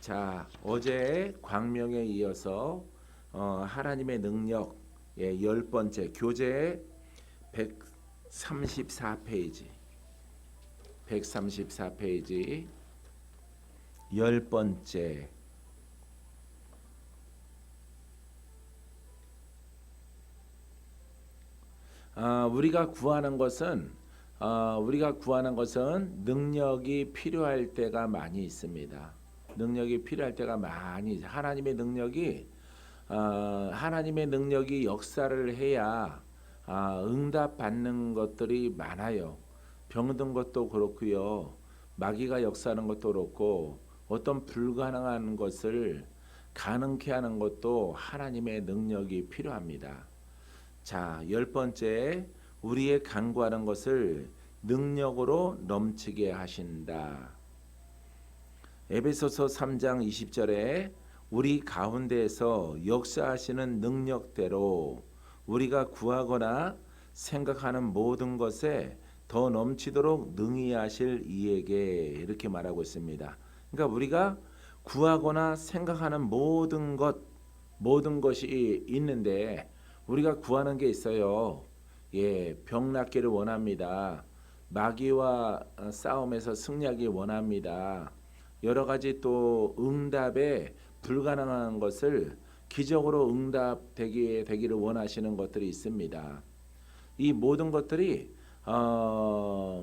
자, 어제 광명에 이어서 하나님의 능력 열 번째 교재 134페이지 열 번째 우리가 구하는 것은 능력이 필요할 때가 많이 있습니다. 능력이 필요할 때가 많이 하나님의 능력이 역사를 해야 응답받는 것들이 많아요. 병든 것도 그렇고요. 마귀가 역사하는 것도 그렇고 어떤 불가능한 것을 가능케 하는 것도 하나님의 능력이 필요합니다. 자, 열 번째, 우리의 간구하는 것을 능력으로 넘치게 하신다. 에베소서 3장 20절에 우리 가운데에서 역사하시는 능력대로 우리가 구하거나 생각하는 모든 것에 더 넘치도록 능히 하실 이에게 이렇게 말하고 있습니다. 그러니까 우리가 구하거나 생각하는 모든 것이 있는데 우리가 구하는 게 있어요. 병 낫기를 원합니다. 마귀와 싸움에서 승리하기 원합니다. 여러 가지 또 응답에 불가능한 것을 기적으로 응답되기를 원하시는 것들이 있습니다. 이 모든 것들이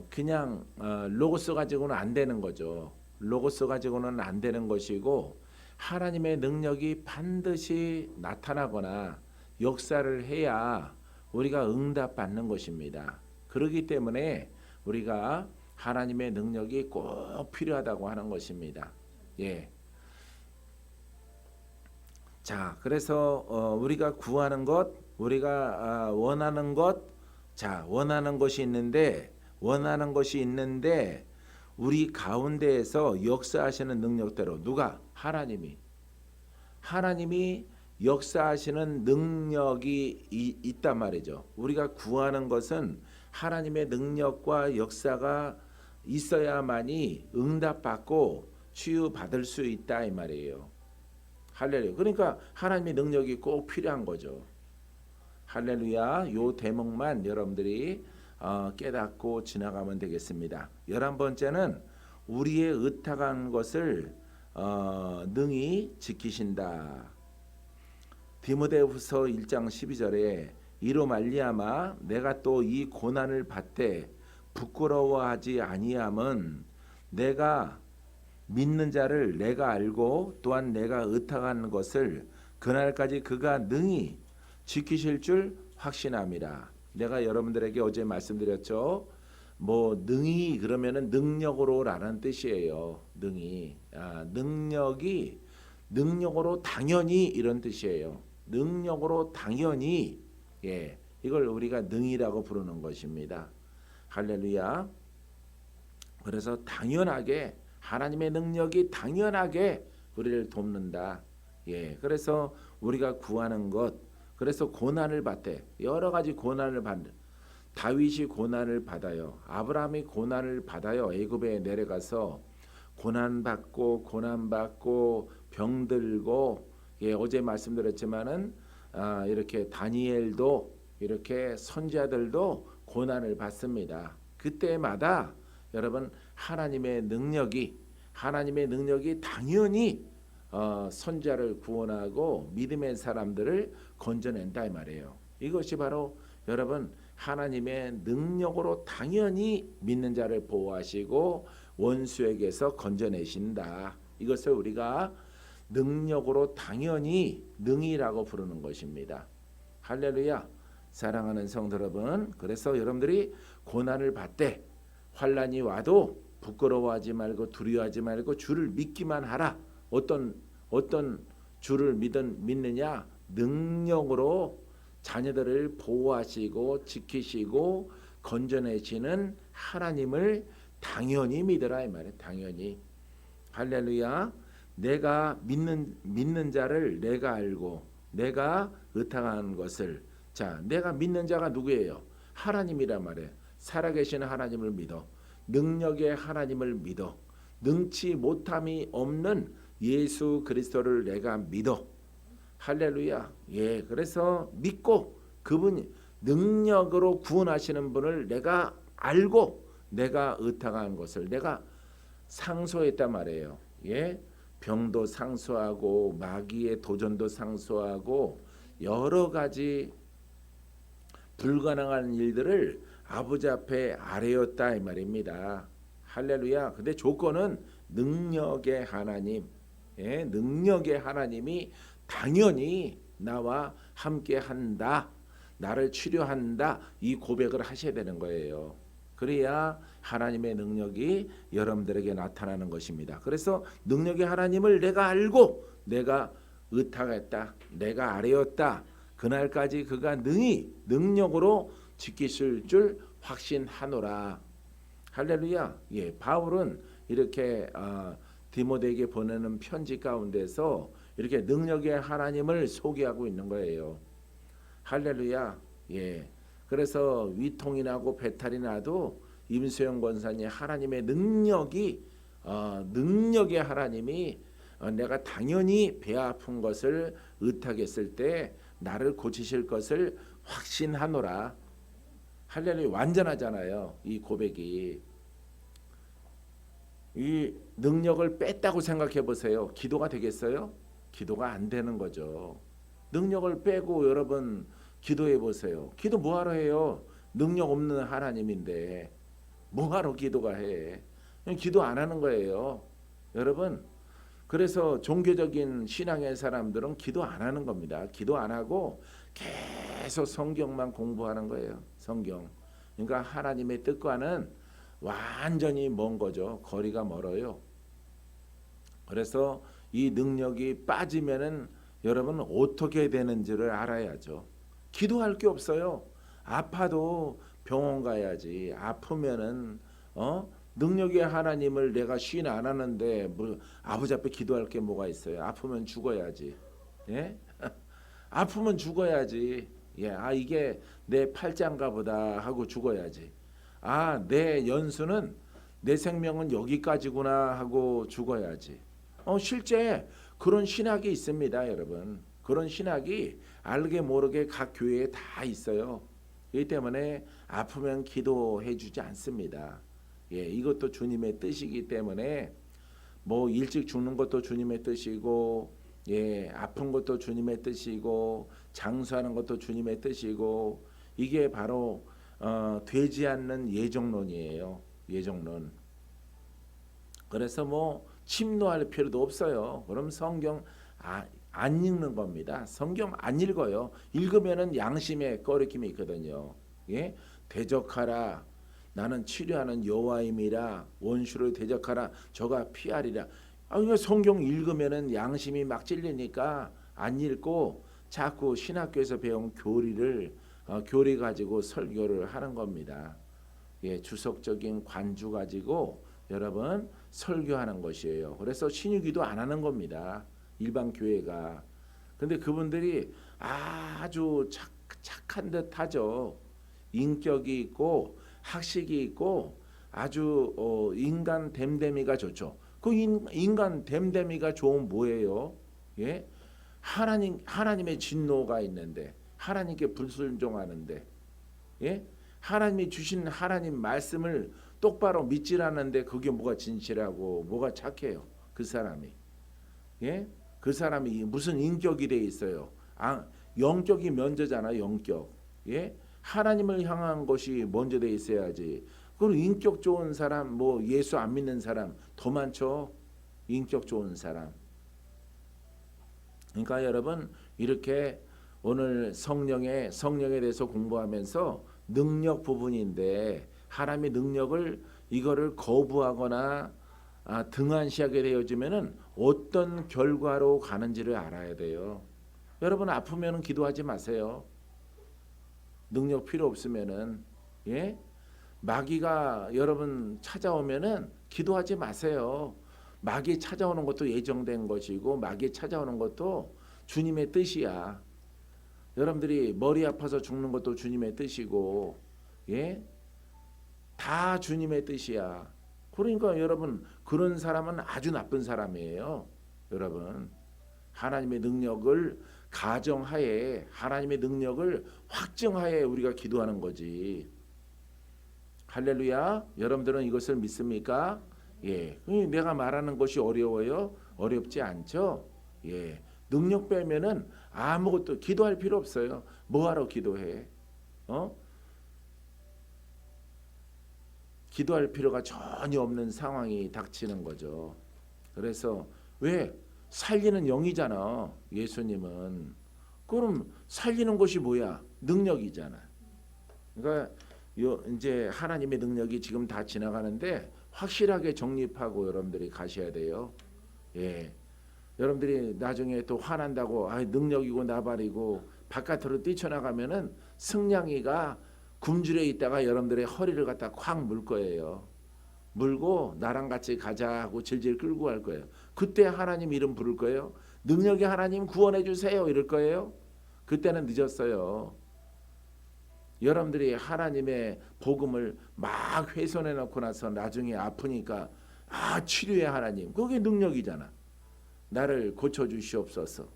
그냥 로고스 가지고는 안 되는 거죠. 로고스 가지고는 안 되는 것이고 하나님의 능력이 반드시 나타나거나 역사를 해야 우리가 응답받는 것입니다. 그렇기 때문에 우리가 하나님의 능력이 꼭 필요하다고 하는 것입니다. 자, 그래서 우리가 구하는 것, 우리가 원하는 것, 원하는 것이 있는데 우리 가운데에서 역사하시는 능력대로 누가? 하나님이 역사하시는 능력이 있단 말이죠. 우리가 구하는 것은 하나님의 능력과 역사가 있어야만이 응답받고 치유받을 수 있다 이 말이에요. 할렐루야. 그러니까 하나님의 능력이 꼭 필요한 거죠. 할렐루야. 요 대목만 여러분들이 깨닫고 지나가면 되겠습니다. 11번째는 우리의 의탁한 것을 능히 지키신다. 디모데후서 1장 12절에 이로 말미암아 내가 또 이 고난을 받되 부끄러워하지 아니함은 내가 믿는 자를 내가 알고 또한 내가 의탁한 것을 그날까지 그가 능히 지키실 줄 확신함이라. 내가 여러분들에게 어제 말씀드렸죠. 능히 그러면은 능력으로라는 뜻이에요. 능력으로 당연히 이런 뜻이에요. 능력으로 당연히 이걸 우리가 능이라고 부르는 것입니다. 할렐루야. 그래서 당연하게 하나님의 능력이 당연하게 우리를 돕는다. 그래서 우리가 구하는 것, 그래서 고난을 받대. 여러 가지 고난을 받는. 다윗이 고난을 받아요. 아브라함이 고난을 받아요. 애굽에 내려가서 고난받고 병들고 어제 말씀드렸지만은 이렇게 다니엘도 이렇게 선지자들도 고난을 받습니다. 그때마다 여러분 하나님의 능력이 당연히 선지자를 구원하고 믿음의 사람들을 건져낸다 이 말이에요. 이것이 바로 여러분 하나님의 능력으로 당연히 믿는 자를 보호하시고 원수에게서 건져내신다. 이것을 우리가 능력으로 당연히 능이라고 부르는 것입니다. 할렐루야. 사랑하는 성도 여러분, 그래서 여러분들이 고난을 받되 환난이 와도 부끄러워하지 말고 두려워하지 말고 주를 믿기만 하라. 어떤 주를 믿느냐? 능력으로 자녀들을 보호하시고 지키시고 건져내시는 하나님을 당연히 믿으라 이 말이에요. 당연히. 할렐루야. 내가 믿는 자를 내가 알고 내가 의탁한 것을. 내가 믿는 자가 누구예요? 하나님이란 말이에요. 살아계시는 하나님을 믿어. 능력의 하나님을 믿어. 능치 못함이 없는 예수 그리스도를 내가 믿어. 할렐루야. 예, 그래서 믿고 그분이 능력으로 구원하시는 분을 내가 알고 내가 의탁한 것을 내가 상소했단 말이에요. 예, 병도 상소하고 마귀의 도전도 상소하고 여러 가지 불가능한 일들을 아버지 앞에 아뢰었다 이 말입니다. 할렐루야. 근데 조건은 능력의 하나님, 예, 능력의 하나님이 당연히 나와 함께 한다, 나를 치료한다, 이 고백을 하셔야 되는 거예요. 그래야 하나님의 능력이 여러분들에게 나타나는 것입니다. 그래서 능력의 하나님을 내가 알고 내가 의탁했다, 내가 아뢰었다. 그날까지 그가 능히 능력으로 지키실 줄 확신하노라. 할렐루야. 예, 바울은 이렇게 디모데에게 보내는 편지 가운데서 이렇게 능력의 하나님을 소개하고 있는 거예요. 할렐루야. 예. 그래서 위통이 나고 배탈이 나도 임수영 권사님 하나님의 능력이 능력의 하나님이 내가 당연히 배 아픈 것을 의탁했을 때 나를 고치실 것을 확신하노라. 할렐루야. 완전하잖아요. 이 고백이. 이 능력을 뺐다고 생각해 보세요. 기도가 되겠어요? 기도가 안 되는 거죠. 능력을 빼고 여러분 기도해 보세요. 기도 뭐하러 해요? 능력 없는 하나님인데 뭐하러 기도가 해? 그냥 기도 안 하는 거예요. 여러분, 그래서 종교적인 신앙의 사람들은 기도 안 하는 겁니다. 기도 안 하고 계속 성경만 공부하는 거예요. 성경. 그러니까 하나님의 뜻과는 완전히 먼 거죠. 거리가 멀어요. 그래서 이 능력이 빠지면은 여러분 어떻게 되는지를 알아야죠. 기도할 게 없어요. 아파도 병원 가야지. 아프면은 능력의 하나님을 내가 시인 안 하는데 뭐 아버지 앞에 기도할 게 뭐가 있어요? 아프면 죽어야지. 예? 아프면 죽어야지. 예, 이게 내 팔자인가 보다 하고 죽어야지. 내 연수는 내 생명은 여기까지구나 하고 죽어야지. 실제 그런 신학이 있습니다, 여러분. 그런 신학이 알게 모르게 각 교회에 다 있어요. 이 때문에 아프면 기도해 주지 않습니다. 예, 이것도 주님의 뜻이기 때문에 뭐 일찍 죽는 것도 주님의 뜻이고, 예, 아픈 것도 주님의 뜻이고, 장수하는 것도 주님의 뜻이고, 이게 바로 되지 않는 예정론이에요. 예정론. 그래서 뭐 침노할 필요도 없어요. 그럼 성경 안 읽는 겁니다. 성경 안 읽어요. 읽으면은 양심의 꺼리낌이 있거든요. 예? 대적하라. 나는 치료하는 여호와임이라. 원수를 대적하라. 저가 피하리라. 이거 성경 읽으면은 양심이 막 찔리니까 안 읽고 자꾸 신학교에서 배운 교리 가지고 설교를 하는 겁니다. 예, 주석적인 관주 가지고 여러분 설교하는 것이에요. 그래서 신유기도 안 하는 겁니다. 일반 교회가. 근데 그분들이 아주 착한 듯 하죠. 인격이 있고 학식이 있고 아주 인간 됨됨이가 좋죠. 그 인간 됨됨이가 좋은 뭐예요? 예? 하나님의 진노가 있는데 하나님께 불순종하는데, 예? 하나님이 주신 하나님 말씀을 똑바로 믿질 않는데 그게 뭐가 진실하고 뭐가 착해요? 그 사람이. 예? 그 사람이 무슨 인격이 돼 있어요? 영격이 먼저잖아, 영격. 예? 하나님을 향한 것이 먼저 돼 있어야지. 그리고 인격 좋은 사람, 뭐 예수 안 믿는 사람 더 많죠. 인격 좋은 사람. 그러니까 여러분 이렇게 오늘 성령에 대해서 공부하면서 능력 부분인데 하나님의 능력을 이거를 거부하거나 등한시하게 되어지면은 어떤 결과로 가는지를 알아야 돼요. 여러분 아프면은 기도하지 마세요. 능력 필요 없으면은, 예? 마귀가 여러분 찾아오면은 기도하지 마세요. 마귀 찾아오는 것도 예정된 것이고 마귀 찾아오는 것도 주님의 뜻이야. 여러분들이 머리 아파서 죽는 것도 주님의 뜻이고, 예? 다 주님의 뜻이야. 그러니까 여러분 그런 사람은 아주 나쁜 사람이에요. 여러분, 하나님의 능력을 가정하에, 하나님의 능력을 확증하에 우리가 기도하는 거지. 할렐루야. 여러분들은 이것을 믿습니까? 예. 내가 말하는 것이 어려워요? 어렵지 않죠? 예. 능력 빼면은 아무것도 기도할 필요 없어요. 뭐하러 기도해? 기도할 필요가 전혀 없는 상황이 닥치는 거죠. 그래서 왜 살리는 영이잖아. 예수님은. 그럼 살리는 것이 뭐야? 능력이잖아. 그러니까 이제 하나님의 능력이 지금 다 지나가는데 확실하게 정립하고 여러분들이 가셔야 돼요. 예. 여러분들이 나중에 또 화난다고 능력이고 나발이고 바깥으로 뛰쳐나가면은 승냥이가 굶주려 있다가 여러분들의 허리를 갖다 콱 물 거예요. 물고 나랑 같이 가자 하고 질질 끌고 갈 거예요. 그때 하나님 이름 부를 거예요. 능력의 하나님 구원해 주세요 이럴 거예요. 그때는 늦었어요. 여러분들이 하나님의 복음을 막 훼손해 놓고 나서 나중에 아프니까 치료의 하나님, 그게 능력이잖아. 나를 고쳐 주시옵소서.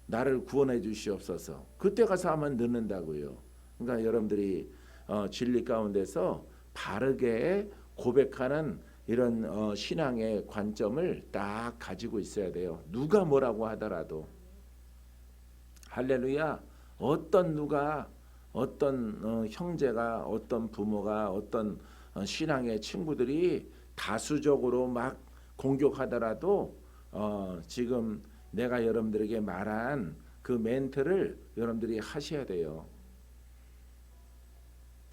나를 구원해 주시옵소서. 그때 가서 하면 늦는다고요. 그러니까 여러분들이 진리 가운데서 바르게 고백하는 이런 신앙의 관점을 딱 가지고 있어야 돼요. 누가 뭐라고 하더라도. 할렐루야. 누가 어떤 형제가 어떤 부모가 어떤 신앙의 친구들이 다수적으로 막 공격하더라도 지금 내가 여러분들에게 말한 그 멘트를 여러분들이 하셔야 돼요.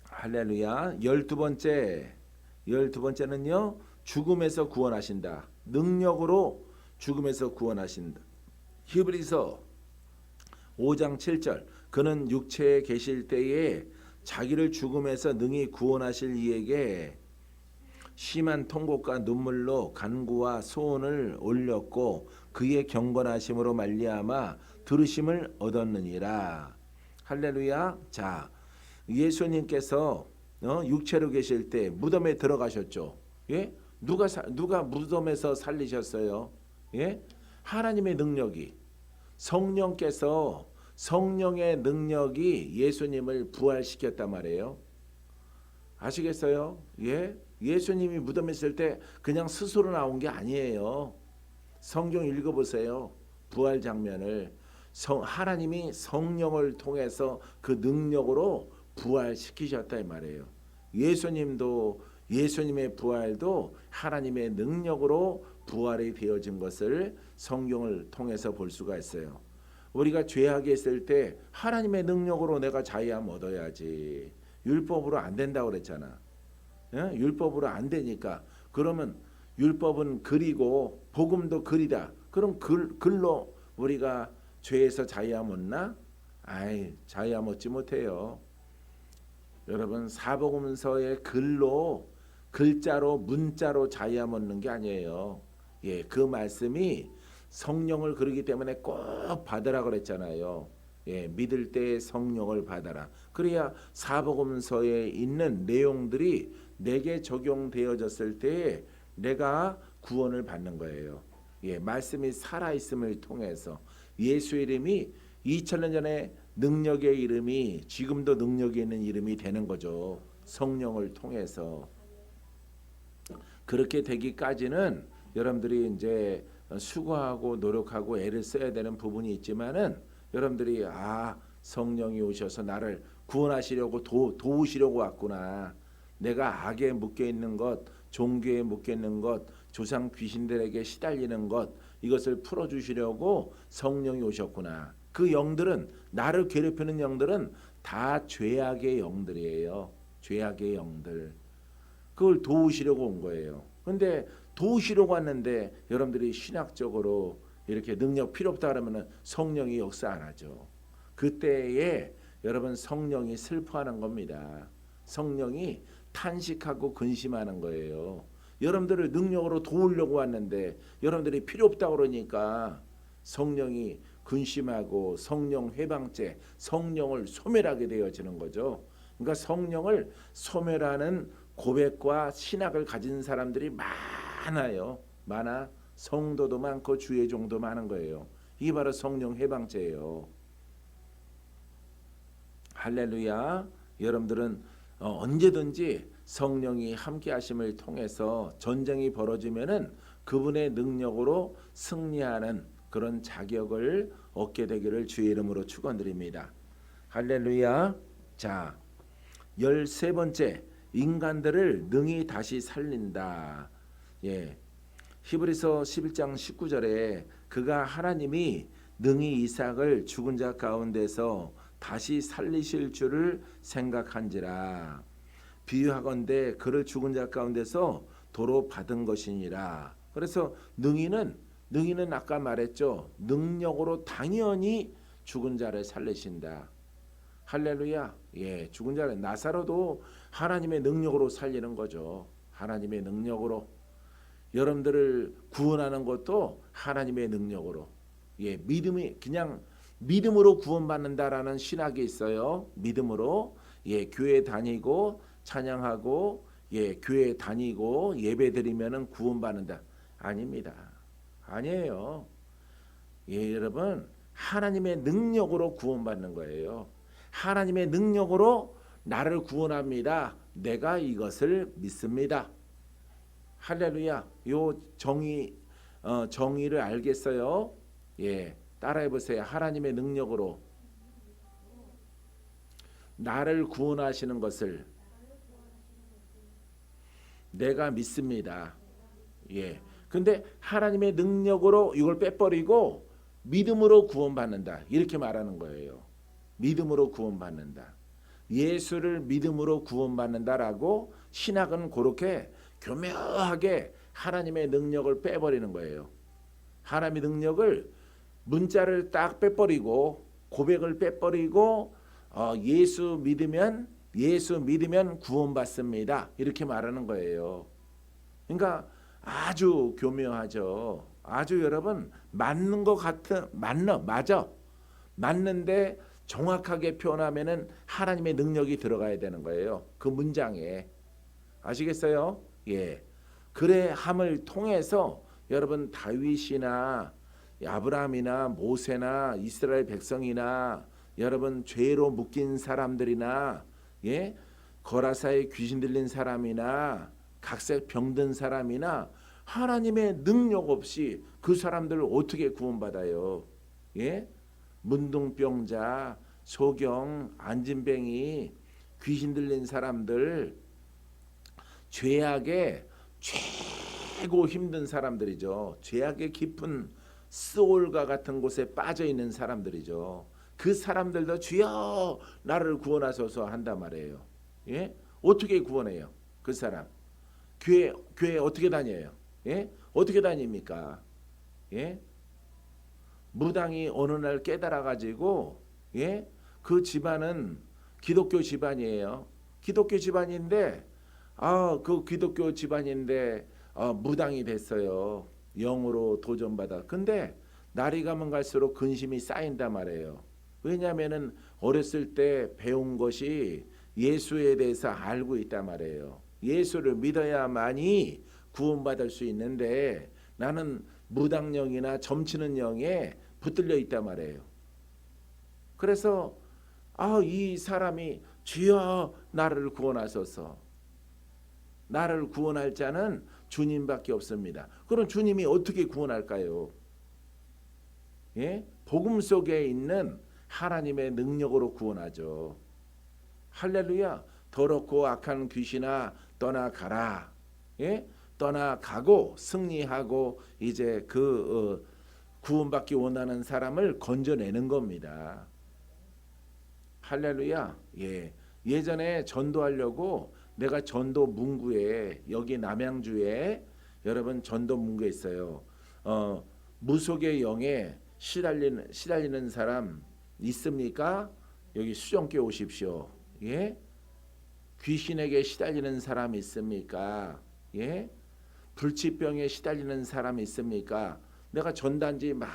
할렐루야. 12번째는요. 죽음에서 구원하신다. 능력으로 죽음에서 구원하신다. 히브리서 5장 7절. 그는 육체에 계실 때에 자기를 죽음에서 능히 구원하실 이에게 심한 통곡과 눈물로 간구와 소원을 올렸고 그의 경건하심으로 말미암아 들으심을 얻었느니라. 할렐루야. 자, 예수님께서 육체로 계실 때 무덤에 들어가셨죠. 예? 누가 무덤에서 살리셨어요? 예? 하나님의 능력이, 성령의 능력이 예수님을 부활시켰단 말이에요. 아시겠어요? 예? 예수님이 무덤에 있을 때 그냥 스스로 나온 게 아니에요. 성경 읽어보세요. 부활 장면을. 하나님이 성령을 통해서 그 능력으로 부활시키셨다 이 말이에요. 예수님의 부활도 하나님의 능력으로 부활이 되어진 것을 성경을 통해서 볼 수가 있어요. 우리가 죄악에 있을 때 하나님의 능력으로 내가 자유함 얻어야지. 율법으로 안 된다고 그랬잖아. 예? 율법으로 안 되니까. 그러면 율법은 글이고 복음도 글이다. 그럼 글로 우리가 죄에서 자유함 얻나? 자유함 얻지 못해요. 여러분, 사복음서의 글자로 문자로 자유함 얻는 게 아니에요. 예, 그 말씀이 성령을 그러기 때문에 꼭 받으라 그랬잖아요. 예, 믿을 때 성령을 받아라. 그래야 사복음서에 있는 내용들이 내게 적용되어졌을 때 내가 구원을 받는 거예요. 예, 말씀이 살아있음을 통해서 예수 이름이 2000년 전에 능력의 이름이 지금도 능력이 있는 이름이 되는 거죠. 성령을 통해서. 그렇게 되기까지는 여러분들이 이제 수고하고 노력하고 애를 써야 되는 부분이 있지만은 여러분들이 성령이 오셔서 나를 구원하시려고 도우시려고 왔구나. 내가 악에 묶여 있는 것, 종교에 묶여 있는 것, 조상 귀신들에게 시달리는 것, 이것을 풀어주시려고 성령이 오셨구나. 그 영들은, 나를 괴롭히는 영들은 다 죄악의 영들이에요. 죄악의 영들. 그걸 도우시려고 온 거예요. 근데 도우시려고 왔는데 여러분들이 신학적으로 이렇게 능력 필요 없다 그러면 성령이 역사 안 하죠. 그때에 여러분 성령이 슬퍼하는 겁니다. 성령이 탄식하고 근심하는 거예요. 여러분들을 능력으로 도우려고 왔는데 여러분들이 필요 없다 그러니까 성령이 근심하고 성령 회방죄, 성령을 소멸하게 되어지는 거죠. 그러니까 성령을 소멸하는 고백과 신학을 가진 사람들이 많아요. 많아. 성도도 많고 주의 종도 많은 거예요. 이게 바로 성령 해방죄예요. 할렐루야. 여러분들은 언제든지 성령이 함께 하심을 통해서 전쟁이 벌어지면은 그분의 능력으로 승리하는 그런 자격을 얻게 되기를 주의 이름으로 축원드립니다. 할렐루야. 자, 13번째, 인간들을 능히 다시 살린다. 예. 히브리서 11장 19절에 그가 하나님이 능히 이삭을 죽은 자 가운데서 다시 살리실 줄을 생각한지라. 비유하건대 그를 죽은 자 가운데서 도로 받은 것이니라. 그래서 능히는 아까 말했죠. 능력으로 당연히 죽은 자를 살리신다. 할렐루야. 예, 죽은 자를 나사로도 하나님의 능력으로 살리는 거죠. 하나님의 능력으로. 여러분들을 구원하는 것도 하나님의 능력으로. 예, 믿음이 그냥 믿음으로 구원받는다라는 신학이 있어요. 믿음으로. 예, 교회 다니고 찬양하고 예, 교회 다니고 예배드리면은 구원받는다. 아닙니다. 아니에요. 예, 여러분, 하나님의 능력으로 구원받는 거예요. 하나님의 능력으로 나를 구원합니다. 내가 이것을 믿습니다. 할렐루야. 요 정의를 알겠어요? 예, 따라해 보세요. 하나님의 능력으로 나를 구원하시는 것을 내가 믿습니다. 예. 근데 하나님의 능력으로 이걸 빼버리고 믿음으로 구원받는다. 이렇게 말하는 거예요. 믿음으로 구원받는다. 예수를 믿음으로 구원받는다라고 신학은 그렇게 교묘하게 하나님의 능력을 빼버리는 거예요. 하나님의 능력을 문자를 딱 빼버리고 고백을 빼버리고 예수 믿으면 구원받습니다. 이렇게 말하는 거예요. 그러니까 아주 교묘하죠. 아주 여러분 맞는 것 같은 맞아. 맞는데 정확하게 표현하면은 하나님의 능력이 들어가야 되는 거예요. 그 문장에. 아시겠어요? 예. 그래 함을 통해서 여러분 다윗이나 아브라함이나 모세나 이스라엘 백성이나 여러분 죄로 묶인 사람들이나 예? 거라사에 귀신 들린 사람이나 각색 병든 사람이나 하나님의 능력 없이 그 사람들을 어떻게 구원받아요? 예? 문둥병자, 소경, 안진뱅이, 귀신 들린 사람들, 죄악에 최고 힘든 사람들이죠. 죄악의 깊은 스올과 같은 곳에 빠져 있는 사람들이죠. 그 사람들도 주여 나를 구원하소서 한단 말이에요. 예? 어떻게 구원해요? 그 사람 교회 어떻게 다녀요? 예? 어떻게 다닙니까? 예? 무당이 어느 날 깨달아 가지고 예? 그 집안은 기독교 집안이에요. 기독교 집안인데 그 기독교 집안인데 무당이 됐어요. 영으로 도전받아. 근데 날이 가면 갈수록 근심이 쌓인단 말이에요. 왜냐하면은 어렸을 때 배운 것이 예수에 대해서 알고 있단 말이에요. 예수를 믿어야만이 구원받을 수 있는데 나는 무당령이나 점치는 영에 붙들려 있단 말이에요. 그래서 이 사람이 주여 나를 구원하소서. 나를 구원할 자는 주님밖에 없습니다. 그럼 주님이 어떻게 구원할까요? 예? 복음 속에 있는 하나님의 능력으로 구원하죠. 할렐루야. 더럽고 악한 귀신아 떠나가라. 예? 떠나가고 승리하고 이제 구원받기 원하는 사람을 건져내는 겁니다. 할렐루야. 예. 예전에 전도하려고 내가 전도 문구에 여기 남양주에 여러분 전도 문구에 있어요. 무속의 영에 시달리는 사람 있습니까? 여기 수정께 오십시오. 예? 귀신에게 시달리는 사람 있습니까? 예? 불치병에 시달리는 사람 있습니까? 내가 전단지 막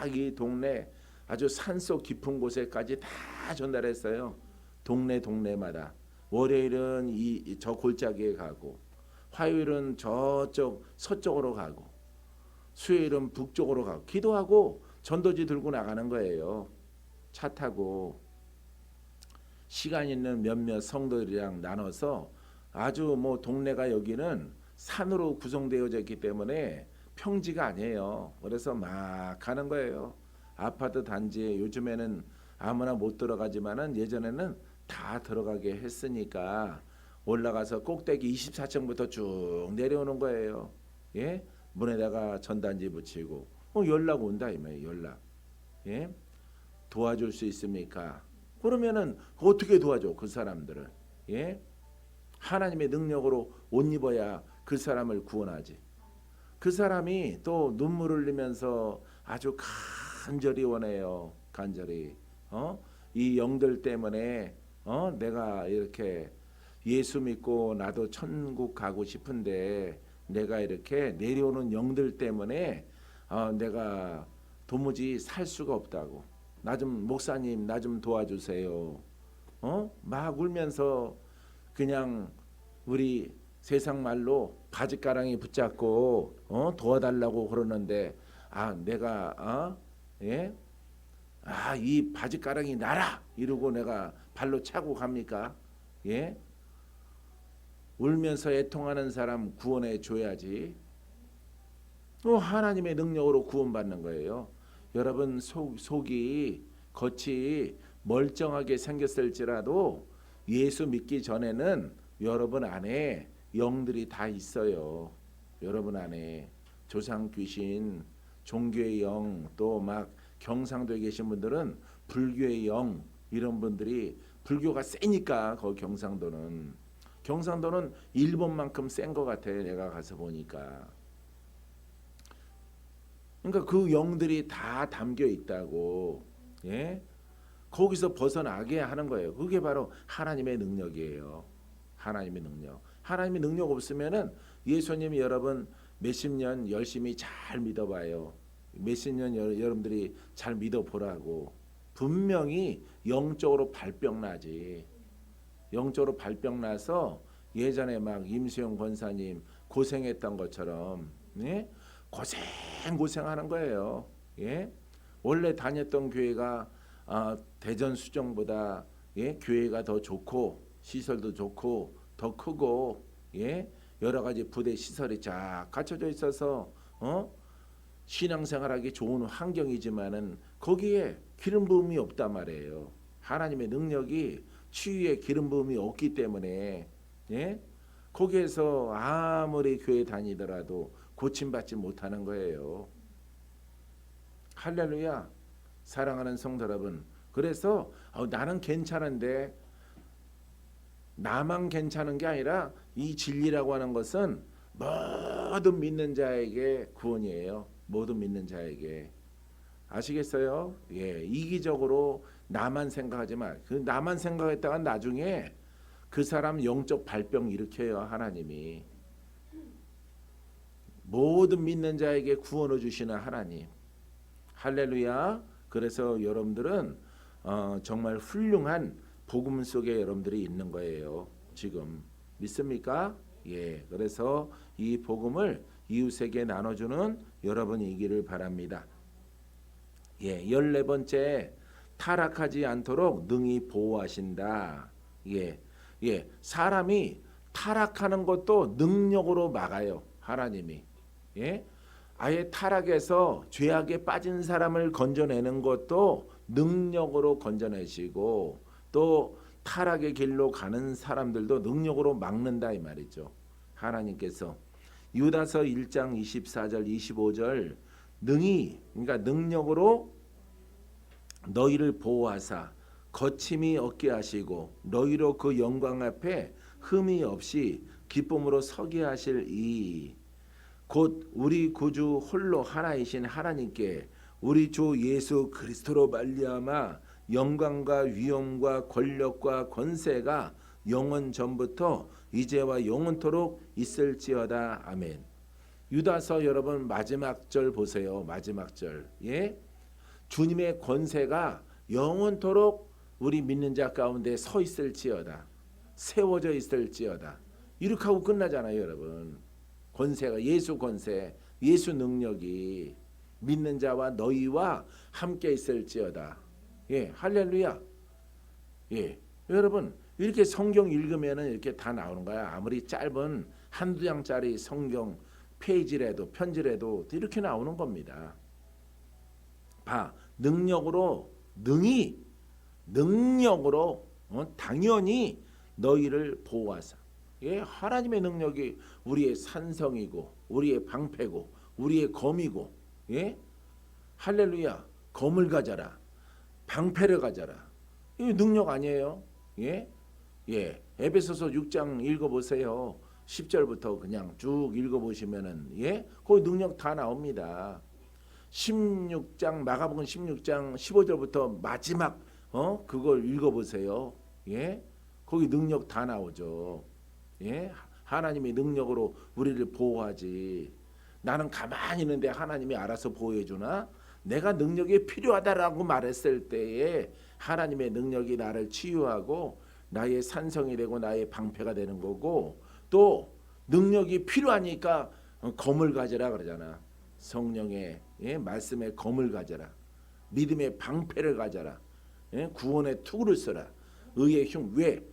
이 동네 아주 산속 깊은 곳에까지 다 전달했어요. 동네마다. 월요일은 저 골짜기에 가고 화요일은 저쪽 서쪽으로 가고 수요일은 북쪽으로 가고 기도하고 전도지 들고 나가는 거예요. 차 타고 시간 있는 몇몇 성도들이랑 나눠서 아주 뭐 동네가 여기는 산으로 구성되어져 있기 때문에 평지가 아니에요. 그래서 막 가는 거예요. 아파트 단지에 요즘에는 아무나 못 들어가지만은 예전에는 다 들어가게 했으니까 올라가서 꼭대기 24층부터 쭉 내려오는 거예요. 예? 문에다가 전단지 붙이고 연락 온다 이 말이에요. 연락. 예? 도와줄 수 있습니까? 그러면은 어떻게 도와줘 그 사람들을? 예? 하나님의 능력으로 옷 입어야 그 사람을 구원하지. 그 사람이 또 눈물을 흘리면서 아주 간절히 원해요. 간절히. 이 영들 때문에 내가 이렇게 예수 믿고 나도 천국 가고 싶은데 내가 이렇게 내려오는 영들 때문에 내가 도무지 살 수가 없다고. 나 좀 목사님 나 좀 도와주세요. 막 울면서 그냥 우리 세상 말로 바지가랑이 붙잡고 도와달라고 그러는데 내가 예? 이 바지가랑이 나라 이러고 내가 발로 차고 갑니까? 예? 울면서 애통하는 사람 구원해 줘야지. 하나님의 능력으로 구원받는 거예요. 여러분 속이 겉이 멀쩡하게 생겼을지라도 예수 믿기 전에는 여러분 안에 영들이 다 있어요. 여러분 안에 조상 귀신, 종교의 영, 또 막 경상도에 계신 분들은 불교의 영 이런 분들이 불교가 세니까 거기 경상도는 일본만큼 센 것 같아요. 내가 가서 보니까. 그러니까 그 영들이 다 담겨 있다고. 예? 거기서 벗어나게 하는 거예요. 그게 바로 하나님의 능력이에요. 하나님의 능력. 하나님의 능력 없으면은 예수님이 여러분 몇십 년 열심히 잘 믿어봐요. 몇십 년 여러분들이 잘 믿어보라고. 분명히 영적으로 발병 나지. 영적으로 발병 나서 예전에 막 임수영 권사님 고생했던 것처럼 예? 고생하는 거예요. 예? 원래 다녔던 교회가 대전 수정보다 교회가 더 좋고 시설도 좋고 더 크고 여러 가지 부대 시설이 쫙 갖춰져 있어서 신앙생활하기 좋은 환경이지만은 거기에 기름 부음이 없단 말이에요. 하나님의 능력이 치유의 기름 부음이 없기 때문에 거기에서 아무리 교회 다니더라도 고침받지 못하는 거예요. 할렐루야. 사랑하는 성도 여러분. 그래서 나는 괜찮은데 나만 괜찮은 게 아니라 이 진리라고 하는 것은 모든 믿는 자에게 구원이에요. 모든 믿는 자에게. 아시겠어요? 예, 이기적으로 나만 생각하지 마. 그 나만 생각했다가 나중에 그 사람 영적 발병 일으켜요. 하나님이. 모든 믿는 자에게 구원을 주시는 하나님. 할렐루야. 그래서 여러분들은 정말 훌륭한 복음 속에 여러분들이 있는 거예요. 지금 믿습니까? 예. 그래서 이 복음을 이웃에게 나눠주는 여러분이기를 바랍니다. 예. 14번째 타락하지 않도록 능히 보호하신다. 예. 예. 사람이 타락하는 것도 능력으로 막아요. 하나님이. 예? 아예 타락해서 죄악에 빠진 사람을 건져내는 것도 능력으로 건져내시고 또 타락의 길로 가는 사람들도 능력으로 막는다 이 말이죠. 하나님께서 유다서 1장 24절 25절 능히 그러니까 능력으로 너희를 보호하사 거침이 없게 하시고 너희로 그 영광 앞에 흠이 없이 기쁨으로 서게 하실 이 곧 우리 구주 홀로 하나이신 하나님께 우리 주 예수 그리스도로 말미암아 영광과 위엄과 권력과 권세가 영원 전부터 이제와 영원토록 있을지어다. 아멘. 유다서 여러분 마지막 절 보세요. 마지막 절. 예? 주님의 권세가 영원토록 우리 믿는 자 가운데 서 있을지어다. 세워져 있을지어다. 이렇게 하고 끝나잖아요, 여러분. 권세가 예수 권세 예수 능력이 믿는 자와 너희와 함께 있을지어다. 예, 할렐루야. 예, 여러분 이렇게 성경 읽으면은 이렇게 다 나오는 거야. 아무리 짧은 한두 장짜리 성경 페이지라도 편지라도 이렇게 나오는 겁니다. 봐, 능력으로 능력으로 당연히 너희를 보호하사. 예, 하나님의 능력이 우리의 산성이고 우리의 방패고 우리의 검이고, 예, 할렐루야. 검을 가져라, 방패를 가져라. 이 능력 아니에요? 예, 예. 에베소서 6장 읽어보세요. 10절부터 그냥 쭉 읽어보시면은, 예, 거기 능력 다 나옵니다. 16장 마가복음 16장 15절부터 마지막 그걸 읽어보세요. 예, 거기 능력 다 나오죠. 예, 하나님의 능력으로 우리를 보호하지. 나는 가만히 있는데 하나님이 알아서 보호해주나? 내가 능력이 필요하다라고 말했을 때에 하나님의 능력이 나를 치유하고 나의 산성이 되고 나의 방패가 되는 거고, 또 능력이 필요하니까 검을 가져라 그러잖아. 성령의, 예, 말씀의 검을 가져라. 믿음의 방패를 가져라. 예, 구원의 투구를 써라. 의의 흉. 왜?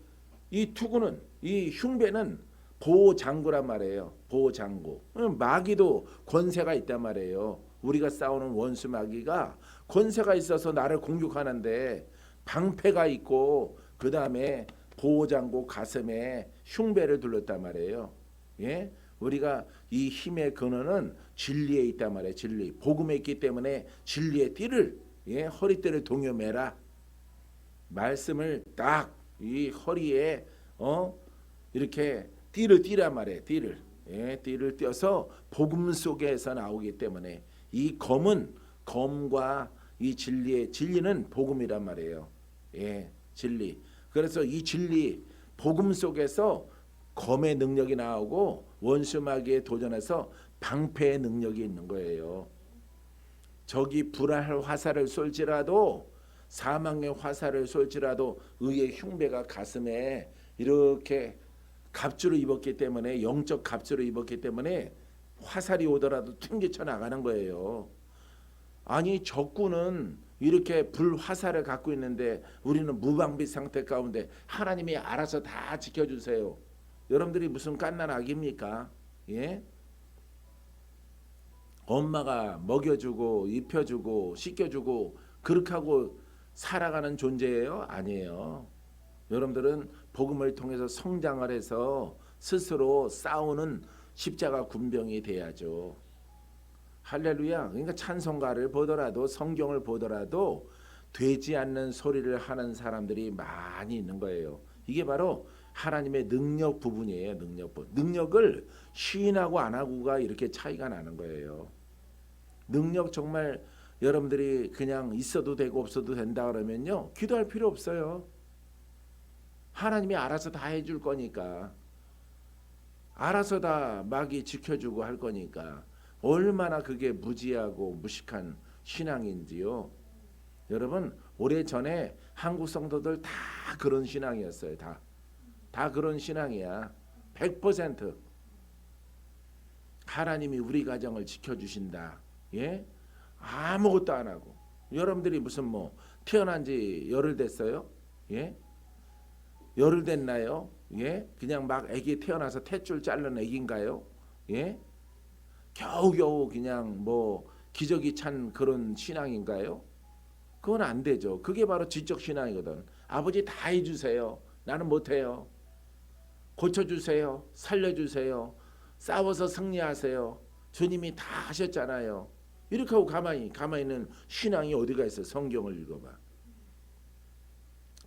이 투구는, 이 흉배는 보호장구란 말이에요. 보호장구. 마귀도 권세가 있단 말이에요. 우리가 싸우는 원수 마귀가 권세가 있어서 나를 공격하는데 방패가 있고 그 다음에 보호장구 가슴에 흉배를 둘렀단 말이에요. 예? 우리가 이 힘의 근원은 진리에 있단 말이에요. 진리. 복음에 있기 때문에 진리의 띠를, 예, 허리띠를 동여매라. 말씀을 딱 이 허리에 이렇게 띠를 띠란 말이에요. 띠를. 예, 띠를 띄어서 복음 속에서 나오기 때문에 이 검과 이 진리는 복음이란 말이에요. 예, 진리. 그래서 이 진리 복음 속에서 검의 능력이 나오고 원수 마귀에 도전해서 방패의 능력이 있는 거예요. 적이 불알 화살을 쏠지라도, 사망의 화살을 쏠지라도 의의 흉배가 가슴에 이렇게 갑주를 입었기 때문에, 영적 갑주를 입었기 때문에 화살이 오더라도 튕기쳐 나가는 거예요. 아니 적군은 이렇게 불화살을 갖고 있는데 우리는 무방비 상태 가운데 하나님이 알아서 다 지켜주세요. 여러분들이 무슨 갓난 아기입니까? 예? 엄마가 먹여주고 입혀주고 씻겨주고 그렇게 하고 살아가는 존재예요? 아니에요. 여러분들은 복음을 통해서 성장을 해서 스스로 싸우는 십자가 군병이 돼야죠. 할렐루야. 그러니까 찬송가를 보더라도 성경을 보더라도 되지 않는 소리를 하는 사람들이 많이 있는 거예요. 이게 바로 하나님의 능력 부분이에요. 능력을 시인하고 안 하고가 이렇게 차이가 나는 거예요. 능력 정말 여러분들이 그냥 있어도 되고 없어도 된다 그러면요, 기도할 필요 없어요. 하나님이 알아서 다 해줄 거니까, 알아서 다 마귀 지켜주고 할 거니까 얼마나 그게 무지하고 무식한 신앙인지요. 여러분 오래전에 한국 성도들 다 그런 신앙이었어요. 다 그런 신앙이야. 100% 하나님이 우리 가정을 지켜주신다. 예? 아무것도 안 하고. 여러분들이 무슨 태어난 지 열흘 됐어요? 예? 열흘 됐나요? 예? 그냥 막 아기 태어나서 탯줄 자른 아기인가요? 예? 겨우겨우 그냥 기적이 찬 그런 신앙인가요? 그건 안 되죠. 그게 바로 지적 신앙이거든. 아버지 다 해주세요. 나는 못해요. 고쳐주세요. 살려주세요. 싸워서 승리하세요. 주님이 다 하셨잖아요. 이렇게 하고 가만히 있는 신앙이 어디가 있어요? 성경을 읽어봐.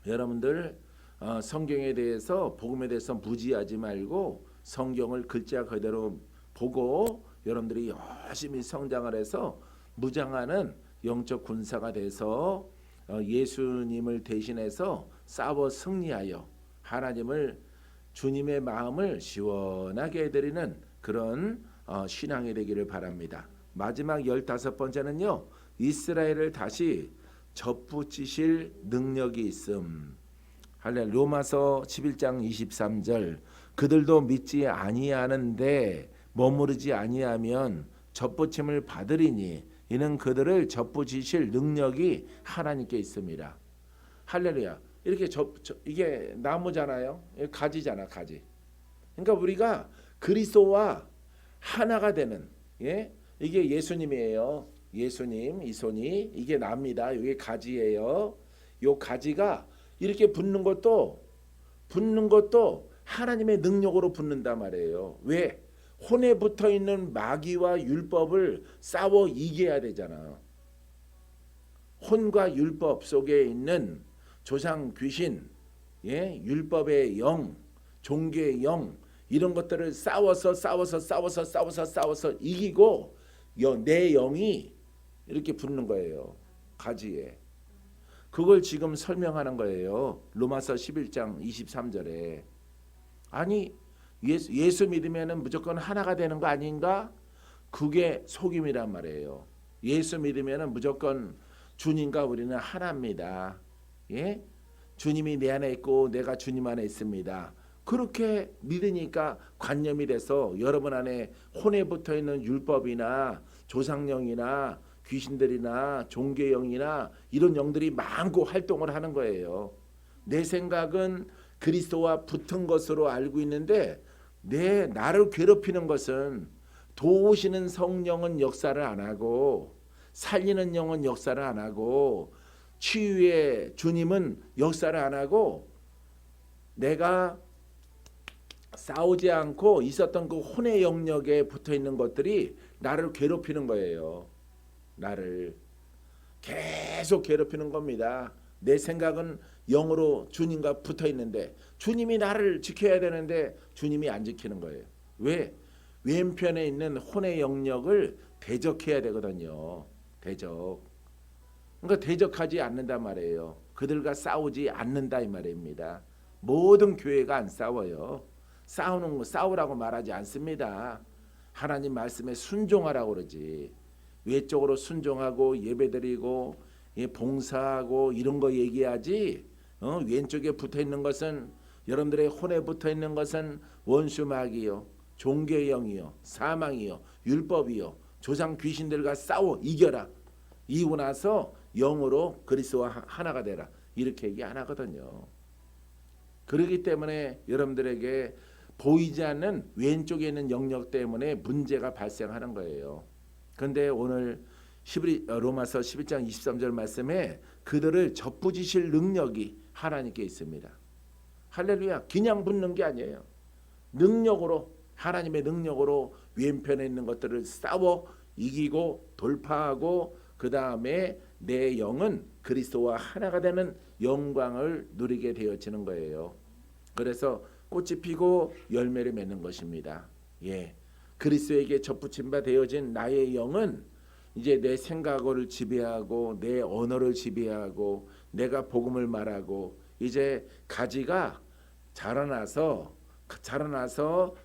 여러분들 성경에 대해서, 복음에 대해서 무지하지 말고 성경을 글자 그대로 보고 여러분들이 열심히 성장을 해서 무장하는 영적 군사가 돼서 예수님을 대신해서 싸워 승리하여 하나님을, 주님의 마음을 시원하게 해드리는 그런 신앙이 되기를 바랍니다. 마지막 15번째는요. 이스라엘을 다시 접붙이실 능력이 있음. 할렐루야. 로마서 11장 23절. 그들도 믿지 아니하는데 머무르지 아니하면 접붙임을 받으리니 이는 그들을 접붙이실 능력이 하나님께 있습니다. 할렐루야. 이렇게 이게 나무잖아요. 가지잖아, 가지. 그러니까 우리가 그리스도와 하나가 되는, 예? 이게 예수님이에요. 예수님, 이 손이 이게 나입니다. 이게 가지예요. 요 가지가 이렇게 붙는 것도 하나님의 능력으로 붙는단 말이에요. 왜? 혼에 붙어 있는 마귀와 율법을 싸워 이겨야 되잖아. 혼과 율법 속에 있는 조상 귀신, 예? 율법의 영, 종교의 영, 이런 것들을 싸워서 이기고 내 영이 이렇게 붙는 거예요. 가지에. 그걸 지금 설명하는 거예요. 로마서 11장 23절에. 아니 예수 믿으면 무조건 하나가 되는 거 아닌가? 그게 속임이란 말이에요. 예수 믿으면 무조건 주님과 우리는 하나입니다. 예? 주님이 내 안에 있고 내가 주님 안에 있습니다. 그렇게 믿으니까 관념이 돼서 여러분 안에 혼에 붙어있는 율법이나 조상령이나 귀신들이나 종교영이나 이런 영들이 많고 활동을 하는 거예요. 내 생각은 그리스도와 붙은 것으로 알고 있는데 나를 괴롭히는 것은 도우시는 성령은 역사를 안 하고 살리는 영은 역사를 안 하고 치유의 주님은 역사를 안 하고 내가 싸우지 않고 있었던 그 혼의 영역에 붙어있는 것들이 나를 괴롭히는 거예요. 나를 계속 괴롭히는 겁니다. 내 생각은 영으로 주님과 붙어있는데 주님이 나를 지켜야 되는데 주님이 안 지키는 거예요. 왜? 왼편에 있는 혼의 영역을 대적해야 되거든요. 대적. 그러니까 대적하지 않는단 말이에요. 그들과 싸우지 않는다 이 말입니다. 모든 교회가 안 싸워요. 싸우라고 말하지 않습니다. 하나님 말씀에 순종하라고 그러지. 외적으로 순종하고 예배드리고 봉사하고 이런 거 얘기하지. 왼쪽에 붙어있는 것은 여러분들의 혼에 붙어있는 것은 원수 마귀요, 종교의 영이요, 사망이요, 율법이요, 조상 귀신들과 싸워 이겨라. 이기고 나서 영으로 그리스도와 하나가 되라. 이렇게 얘기 안 하거든요. 그렇기 때문에 여러분들에게 보이지 않는 왼쪽에 있는 영역 때문에 문제가 발생하는 거예요. 그런데 오늘 로마서 11장 23절 말씀에 그들을 접붙이실 능력이 하나님께 있습니다. 할렐루야. 그냥 붙는 게 아니에요. 능력으로, 하나님의 능력으로 왼편에 있는 것들을 싸워 이기고 돌파하고 그 다음에 내 영은 그리스도와 하나가 되는 영광을 누리게 되어지는 거예요. 그래서 꽃이 피고 열매를 맺는 것입니다. 예, 그리스도에게 접붙임 바 되어진 나의 영은 이제 내 생각을 지배하고 내 언어를 지배하고 내가 복음을 말하고 이제 가지가 자라나서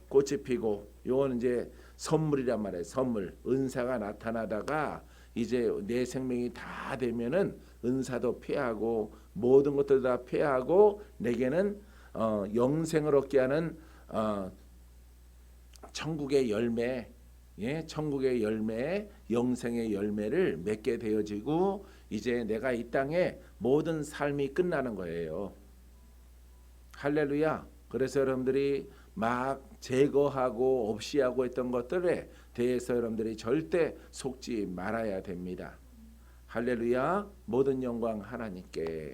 꽃이 피고 요건 이제 선물이란 말이에요. 선물, 은사가 나타나다가 이제 내 생명이 다 되면은 은사도 폐하고 모든 것들 다 폐하고 내게는 영생을 얻게 하는 천국의 열매, 예, 천국의 열매, 영생의 열매를 맺게 되어지고 이제 내가 이 땅에 모든 삶이 끝나는 거예요. 할렐루야. 그래서 여러분들이 막 제거하고 없이 하고 했던 것들에 대해서 여러분들이 절대 속지 말아야 됩니다. 할렐루야. 모든 영광 하나님께.